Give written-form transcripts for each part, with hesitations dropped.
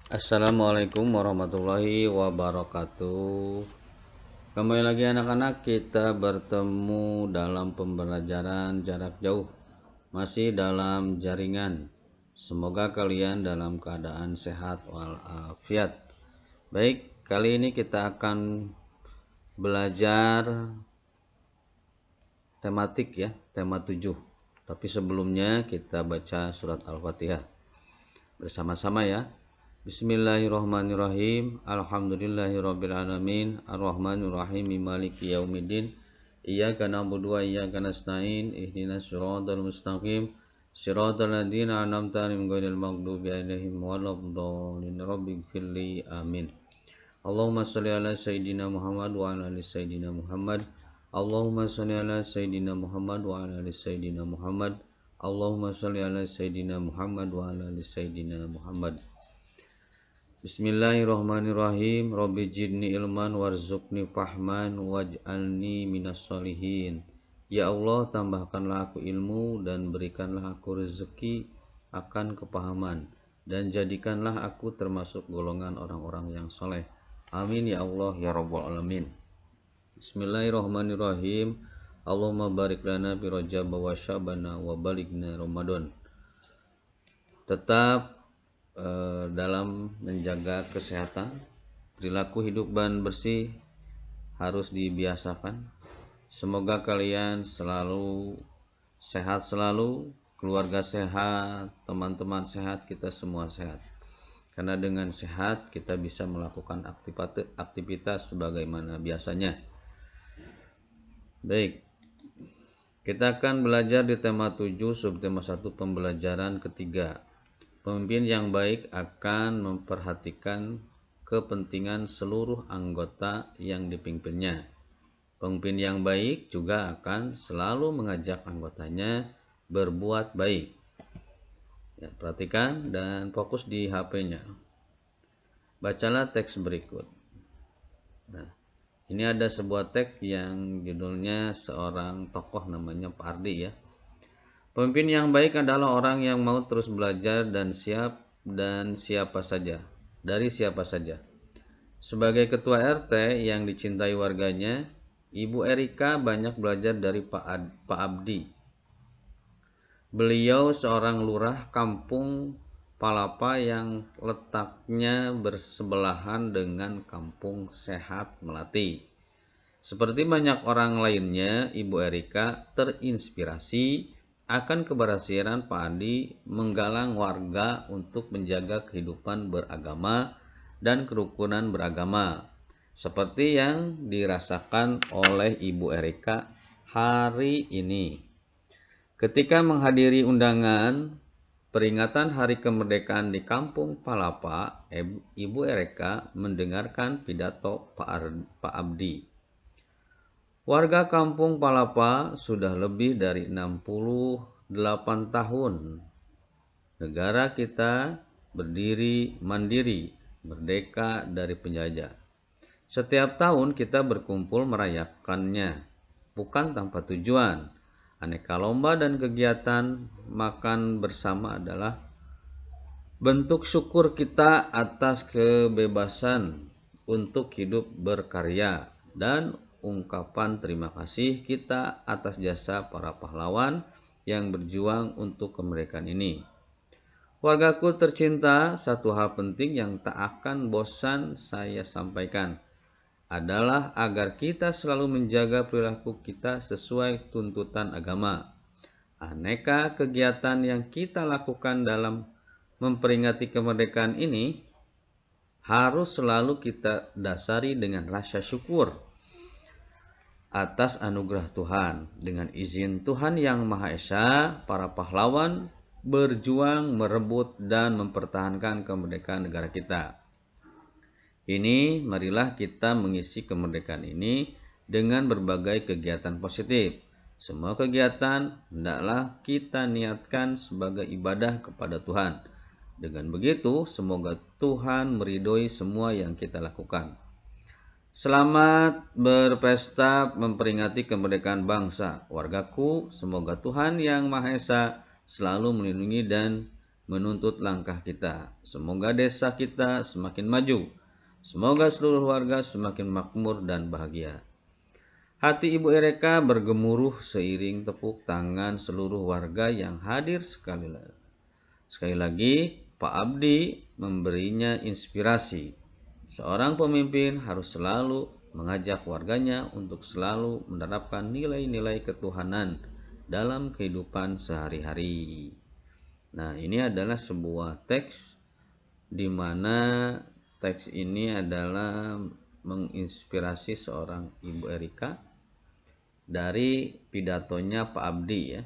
Assalamualaikum warahmatullahi wabarakatuh. Kembali lagi anak-anak, kita bertemu dalam pembelajaran jarak jauh, masih dalam jaringan. Semoga kalian dalam keadaan sehat walafiat. Baik, kali ini kita akan belajar tematik ya, tema 7. Tapi sebelumnya kita baca surat Al-Fatihah bersama-sama ya. Bismillahirrahmanirrahim. Alhamdulillahirrabbilalamin. Ar-Rahmanirrahim. Maliki yaumiddin. Iyyaka na'budu wa iyyaka nasta'in. Ihdinas siratal mustaqim. Siratal ladzina an'amta 'alaihim ghairil maghdubi 'alaihim waladdallin. Rabbighfirli. Amin. Allahumma shalli ala sayyidina Muhammad wa ala ali sayyidina Muhammad. Allahumma shalli ala sayyidina Muhammad wa ala ali sayyidina Muhammad. Allahumma shalli ala sayyidina Muhammad wa ala ali sayyidina Muhammad. Bismillahirrahmanirrahim. Rabbi jidni ilman warzuqni fahman waj'alni minas solihin. Ya Allah, tambahkanlah aku ilmu dan berikanlah aku rezeki akan kepahaman, dan jadikanlah aku termasuk golongan orang-orang yang soleh. Amin ya Allah ya Rabbal alamin. Bismillahirrahmanirrahim. Allahumma barik lana fi Rajab wa Sya'bana wa balighna Ramadan. Tetap dalam menjaga kesehatan, perilaku hidup dan bersih harus dibiasakan. Semoga kalian selalu sehat selalu, keluarga sehat, teman-teman sehat, kita semua sehat. Karena dengan sehat kita bisa melakukan aktivitas sebagaimana biasanya. Baik, kita akan belajar di tema 7, subtema 1, pembelajaran ketiga. Pemimpin yang baik akan memperhatikan kepentingan seluruh anggota yang dipimpinnya. Pemimpin yang baik juga akan selalu mengajak anggotanya berbuat baik. Ya, perhatikan dan fokus di HP-nya. Bacalah teks berikut. Nah, ini ada sebuah teks yang judulnya seorang tokoh namanya Pak Ardi ya. Pemimpin yang baik adalah orang yang mau terus belajar dan siapa saja, dari siapa saja. Sebagai ketua RT yang dicintai warganya, Ibu Erika banyak belajar dari Pak Abdi. Beliau seorang lurah kampung Palapa yang letaknya bersebelahan dengan kampung Sehat Melati. Seperti banyak orang lainnya, Ibu Erika terinspirasi akan keberhasilan Pak Adi menggalang warga untuk menjaga kehidupan beragama dan kerukunan beragama, seperti yang dirasakan oleh Ibu Erika hari ini. Ketika menghadiri undangan peringatan Hari Kemerdekaan di Kampung Palapa, Ibu Erika mendengarkan pidato Pak Abdi. Warga Kampung Palapa sudah lebih dari 68 tahun. Negara kita berdiri mandiri, merdeka dari penjajah. Setiap tahun kita berkumpul merayakannya, bukan tanpa tujuan. Aneka lomba dan kegiatan makan bersama adalah bentuk syukur kita atas kebebasan untuk hidup berkarya dan ungkapan terima kasih kita atas jasa para pahlawan yang berjuang untuk kemerdekaan ini. Wargaku tercinta, satu hal penting yang tak akan bosan saya sampaikan adalah agar kita selalu menjaga perilaku kita sesuai tuntutan agama. Aneka kegiatan yang kita lakukan dalam memperingati kemerdekaan ini harus selalu kita dasari dengan rasa syukur atas anugerah Tuhan. Dengan izin Tuhan Yang Maha Esa, para pahlawan berjuang merebut dan mempertahankan kemerdekaan negara kita. Kini marilah kita mengisi kemerdekaan ini dengan berbagai kegiatan positif. Semua kegiatan hendaklah kita niatkan sebagai ibadah kepada Tuhan. Dengan begitu, semoga Tuhan meridhoi semua yang kita lakukan. Selamat berpesta memperingati kemerdekaan bangsa. Wargaku, semoga Tuhan Yang Maha Esa selalu melindungi dan menuntut langkah kita. Semoga desa kita semakin maju. Semoga seluruh warga semakin makmur dan bahagia. Hati Ibu Ereka bergemuruh seiring tepuk tangan seluruh warga yang hadir sekali lagi. Sekali lagi, Pak Abdi memberinya inspirasi. Seorang pemimpin harus selalu mengajak warganya untuk selalu menerapkan nilai-nilai ketuhanan dalam kehidupan sehari-hari. Nah, ini adalah sebuah teks di mana teks ini adalah menginspirasi seorang Ibu Erika dari pidatonya Pak Abdi ya.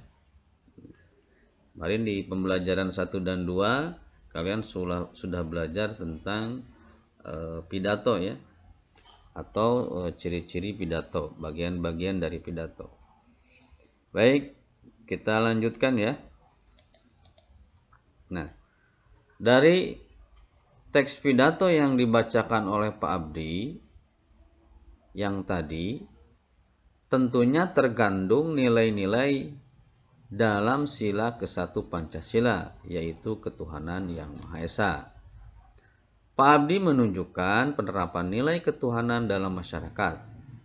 Kemarin di pembelajaran 1 dan 2 kalian sudah belajar tentang pidato ya, atau ciri-ciri pidato, bagian-bagian dari pidato. Baik, kita lanjutkan ya. Nah, dari teks pidato yang dibacakan oleh Pak Abdi yang tadi tentunya terkandung nilai-nilai dalam sila ke-1 Pancasila, yaitu ketuhanan yang Maha Esa. Pak Abdi menunjukkan penerapan nilai ketuhanan dalam masyarakat.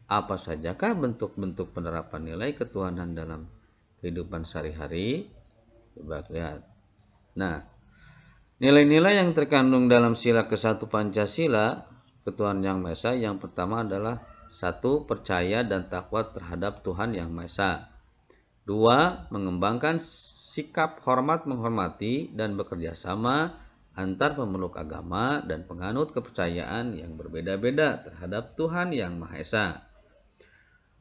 Apa sajakah bentuk-bentuk penerapan nilai ketuhanan dalam kehidupan sehari-hari? Coba lihat. Nah, nilai-nilai yang terkandung dalam sila ke-1 Pancasila, ketuhanan yang Maha Esa, yang pertama adalah 1. Percaya dan takwa terhadap Tuhan yang Maha Esa. 2. Mengembangkan sikap hormat menghormati dan bekerja sama antar pemeluk agama dan penganut kepercayaan yang berbeda-beda terhadap Tuhan yang Maha Esa.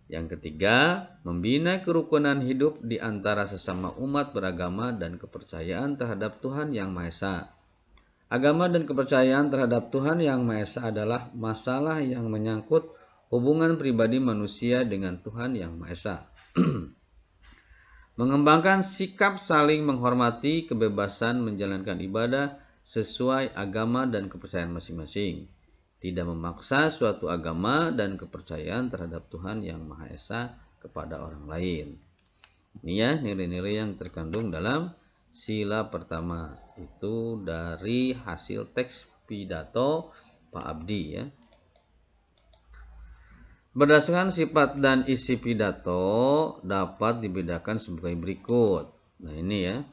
Yang ketiga, membina kerukunan hidup di antara sesama umat beragama dan kepercayaan terhadap Tuhan yang Maha Esa. Agama dan kepercayaan terhadap Tuhan yang Maha Esa adalah masalah yang menyangkut hubungan pribadi manusia dengan Tuhan yang Maha Esa. Mengembangkan sikap saling menghormati kebebasan menjalankan ibadah sesuai agama dan kepercayaan masing-masing. Tidak memaksa suatu agama dan kepercayaan terhadap Tuhan yang Maha Esa kepada orang lain. Ini ya nilai-nilai yang terkandung dalam sila pertama. Itu dari hasil teks pidato Pak Abdi ya. Berdasarkan sifat dan isi pidato dapat dibedakan sebagai berikut. Nah ini ya,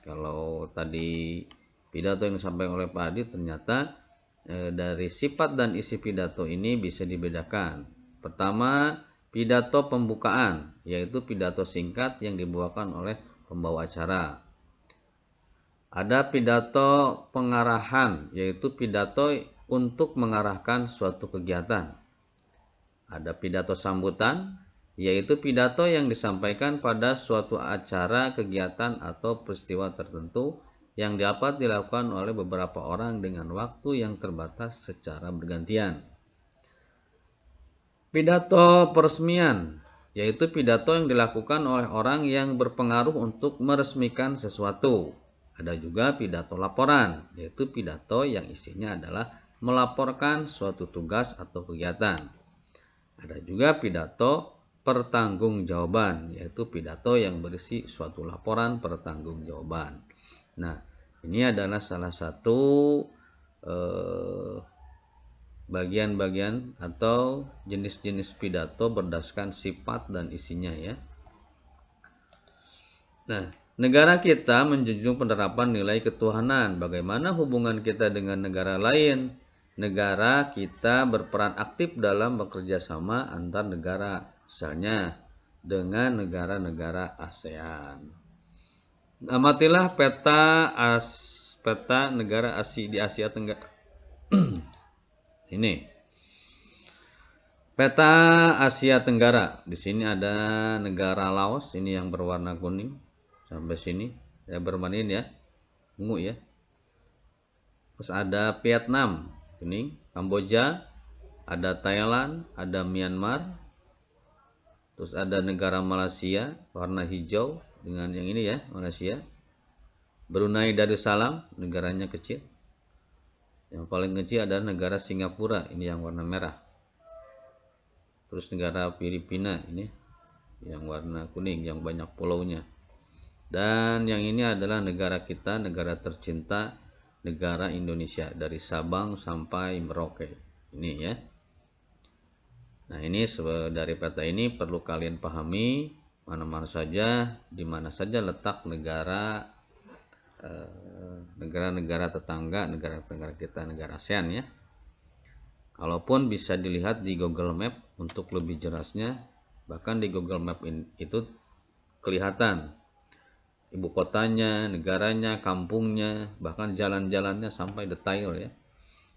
kalau tadi pidato yang disampaikan oleh Pak Adi ternyata dari sifat dan isi pidato ini bisa dibedakan. Pertama, pidato pembukaan, yaitu pidato singkat yang dibawakan oleh pembawa acara. Ada pidato pengarahan, yaitu pidato untuk mengarahkan suatu kegiatan. Ada pidato sambutan, yaitu pidato yang disampaikan pada suatu acara, kegiatan, atau peristiwa tertentu yang dapat dilakukan oleh beberapa orang dengan waktu yang terbatas secara bergantian. Pidato peresmian, yaitu pidato yang dilakukan oleh orang yang berpengaruh untuk meresmikan sesuatu. Ada juga pidato laporan, yaitu pidato yang isinya adalah melaporkan suatu tugas atau kegiatan. Ada juga pidato pertanggungjawaban, yaitu pidato yang berisi suatu laporan pertanggungjawaban. Nah, ini adalah salah satu bagian-bagian atau jenis-jenis pidato berdasarkan sifat dan isinya ya. Nah, negara kita menjunjung penerapan nilai ketuhanan. Bagaimana hubungan kita dengan negara lain? Negara kita berperan aktif dalam bekerja sama antar negara, misalnya dengan negara-negara ASEAN. Amatilah peta negara di Asia Tenggara. Ini peta Asia Tenggara. Di sini ada negara Laos, ini yang berwarna kuning sampai sini. Ya bermain ya, ungu ya. Terus ada Vietnam. Ini Kamboja, ada Thailand, ada Myanmar, terus ada negara Malaysia warna hijau dengan yang ini ya, Malaysia. Brunei Darussalam, negaranya kecil. Yang paling kecil adalah negara Singapura, ini yang warna merah. Terus negara Filipina ini yang warna kuning, yang banyak pulaunya. Dan yang ini adalah negara kita, negara tercinta, negara Indonesia, dari Sabang sampai Merauke. Ini ya. Nah, ini dari peta ini perlu kalian pahami mana-mana saja, di mana saja letak negara-negara tetangga, negara-negara kita, negara ASEAN ya. Kalaupun bisa dilihat di Google Map untuk lebih jelasnya, bahkan di Google Map itu kelihatan ibu kotanya, negaranya, kampungnya, bahkan jalan-jalannya sampai detail ya.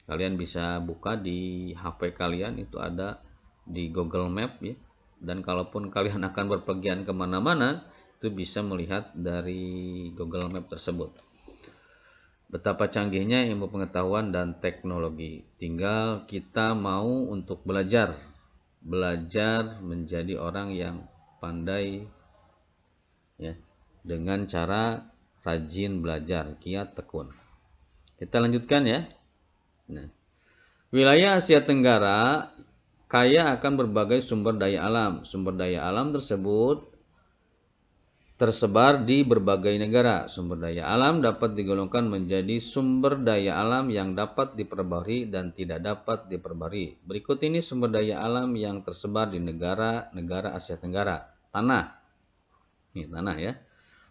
Kalian bisa buka di HP kalian, itu ada di Google Map ya. Dan kalaupun kalian akan berpergian kemana-mana, itu bisa melihat dari Google Map tersebut. Betapa canggihnya ilmu pengetahuan dan teknologi. Tinggal kita mau untuk belajar menjadi orang yang pandai ya, dengan cara rajin belajar, giat tekun. Kita lanjutkan ya. Nah, wilayah Asia Tenggara kaya akan berbagai sumber daya alam. Sumber daya alam tersebut tersebar di berbagai negara. Sumber daya alam dapat digolongkan menjadi sumber daya alam yang dapat diperbarui dan tidak dapat diperbarui. Berikut ini sumber daya alam yang tersebar di negara-negara Asia Tenggara. Tanah. Ini tanah ya.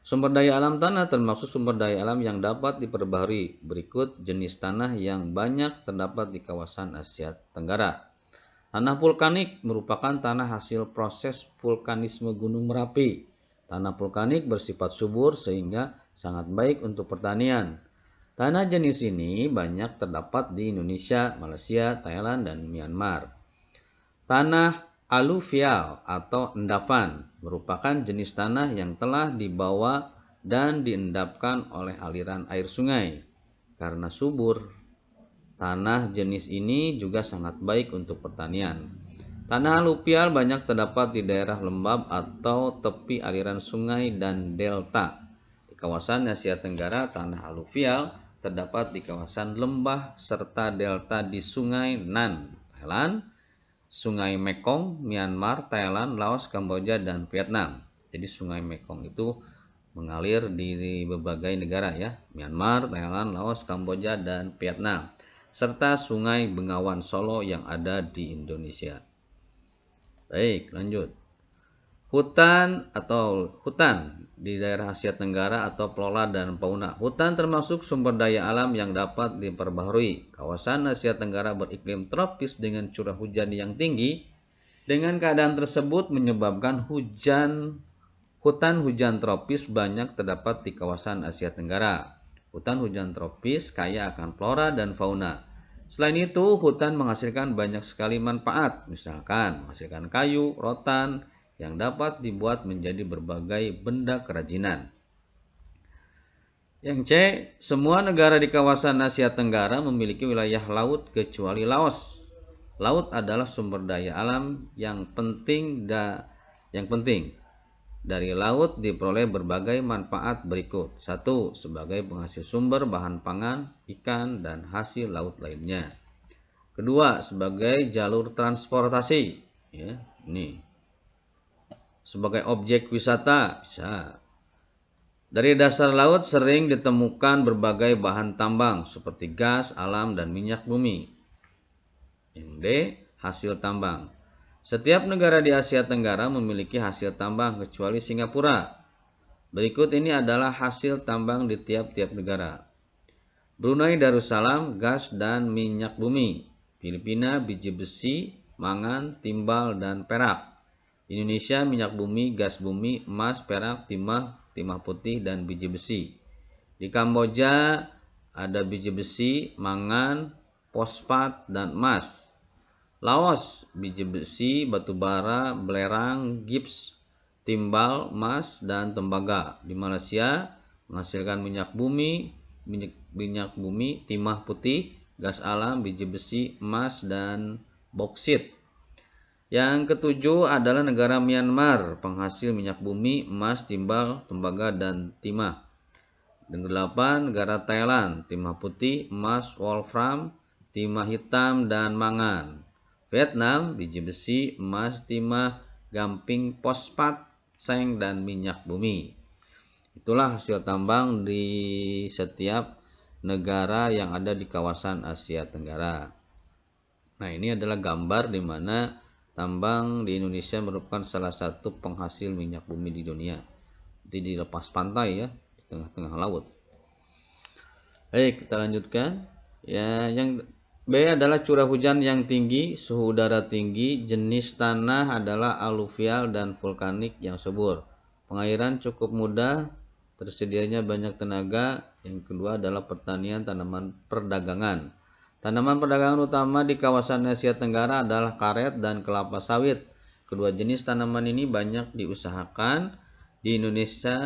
Sumber daya alam tanah termasuk sumber daya alam yang dapat diperbaharui. Berikut jenis tanah yang banyak terdapat di kawasan Asia Tenggara. Tanah vulkanik merupakan tanah hasil proses vulkanisme Gunung Merapi. Tanah vulkanik bersifat subur sehingga sangat baik untuk pertanian. Tanah jenis ini banyak terdapat di Indonesia, Malaysia, Thailand, dan Myanmar. Tanah aluvial atau endapan merupakan jenis tanah yang telah dibawa dan diendapkan oleh aliran air sungai. Karena subur, tanah jenis ini juga sangat baik untuk pertanian. Tanah aluvial banyak terdapat di daerah lembab atau tepi aliran sungai dan delta. Di kawasan Asia Tenggara, tanah aluvial terdapat di kawasan lembah serta delta di Sungai Nan, Thailand, Sungai Mekong, Myanmar, Thailand, Laos, Kamboja, dan Vietnam. Jadi Sungai Mekong itu mengalir di berbagai negara ya, Myanmar, Thailand, Laos, Kamboja, dan Vietnam. Serta Sungai Bengawan Solo yang ada di Indonesia. Baik, lanjut. Hutan di daerah Asia Tenggara atau flora dan fauna. Hutan termasuk sumber daya alam yang dapat diperbaharui. Kawasan Asia Tenggara beriklim tropis dengan curah hujan yang tinggi. Dengan keadaan tersebut menyebabkan hutan hujan tropis banyak terdapat di kawasan Asia Tenggara. Hutan hujan tropis kaya akan flora dan fauna. Selain itu, hutan menghasilkan banyak sekali manfaat, misalkan menghasilkan kayu, rotan, yang dapat dibuat menjadi berbagai benda kerajinan. Yang C, semua negara di kawasan Asia Tenggara memiliki wilayah laut kecuali Laos. Laut adalah sumber daya alam yang penting. Dari laut diperoleh berbagai manfaat berikut. 1. Sebagai penghasil sumber bahan pangan, ikan, dan hasil laut lainnya. Kedua, sebagai jalur transportasi. Ya, ini. Sebagai objek wisata, bisa. Dari dasar laut sering ditemukan berbagai bahan tambang seperti gas, alam, dan minyak bumi. Yang D, hasil tambang. Setiap negara di Asia Tenggara memiliki hasil tambang kecuali Singapura. Berikut ini adalah hasil tambang di tiap-tiap negara. Brunei Darussalam, gas dan minyak bumi. Filipina, biji besi, mangan, timbal, dan perak. Indonesia, minyak bumi, gas bumi, emas, perak, timah putih, dan biji besi. Di Kamboja ada biji besi, mangan, fosfat, dan emas. Laos, biji besi, batu bara, belerang, gips, timbal, emas, dan tembaga. Di Malaysia menghasilkan minyak bumi, timah putih, gas alam, biji besi, emas, dan boksit. Yang ketujuh adalah negara Myanmar, penghasil minyak bumi, emas, timbal, tembaga, dan timah. Dan 8, negara Thailand, timah putih, emas, wolfram, timah hitam, dan mangan. Vietnam, biji besi, emas, timah, gamping, fosfat, seng, dan minyak bumi. Itulah hasil tambang di setiap negara yang ada di kawasan Asia Tenggara. Nah, ini adalah gambar di mana tambang di Indonesia merupakan salah satu penghasil minyak bumi di dunia. Jadi di lepas pantai ya, di tengah-tengah laut. Baik, kita lanjutkan. Ya, yang B adalah curah hujan yang tinggi, suhu udara tinggi, jenis tanah adalah aluvial dan vulkanik yang subur. Pengairan cukup mudah, tersedianya banyak tenaga. Yang kedua adalah pertanian tanaman perdagangan. Tanaman perdagangan utama di kawasan Asia Tenggara adalah karet dan kelapa sawit. Kedua jenis tanaman ini banyak diusahakan di Indonesia,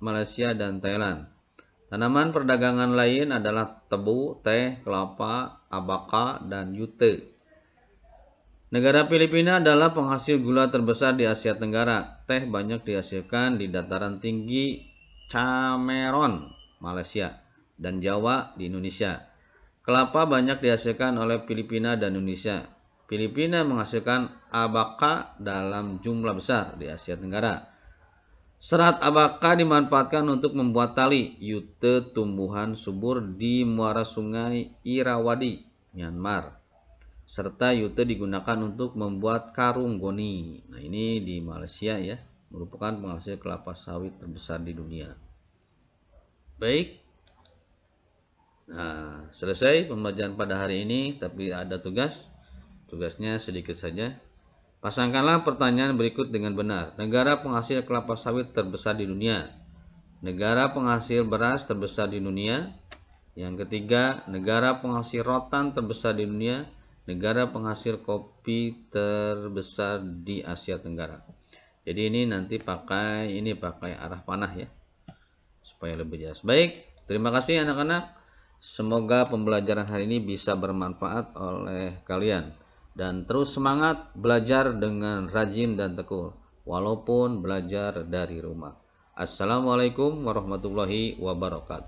Malaysia, dan Thailand. Tanaman perdagangan lain adalah tebu, teh, kelapa, abaka, dan yute. Negara Filipina adalah penghasil gula terbesar di Asia Tenggara. Teh banyak dihasilkan di dataran tinggi Cameron, Malaysia, dan Jawa di Indonesia. Kelapa banyak dihasilkan oleh Filipina dan Indonesia. Filipina menghasilkan abaka dalam jumlah besar di Asia Tenggara. Serat abaka dimanfaatkan untuk membuat tali. Yute tumbuhan subur di muara sungai Irrawaddy, Myanmar. Serta yute digunakan untuk membuat karung goni. Nah, ini di Malaysia ya, merupakan penghasil kelapa sawit terbesar di dunia. Baik. Nah, selesai pembelajaran pada hari ini, tapi ada tugas. Tugasnya sedikit saja. Pasangkanlah pertanyaan berikut dengan benar. Negara penghasil kelapa sawit terbesar di dunia. Negara penghasil beras terbesar di dunia. Yang ketiga, negara penghasil rotan terbesar di dunia. Negara penghasil kopi terbesar di Asia Tenggara. Jadi ini nanti pakai arah panah ya, supaya lebih jelas. Baik, terima kasih anak-anak. Semoga pembelajaran hari ini bisa bermanfaat oleh kalian. Dan terus semangat belajar dengan rajin dan tekun, walaupun belajar dari rumah. Assalamualaikum warahmatullahi wabarakatuh.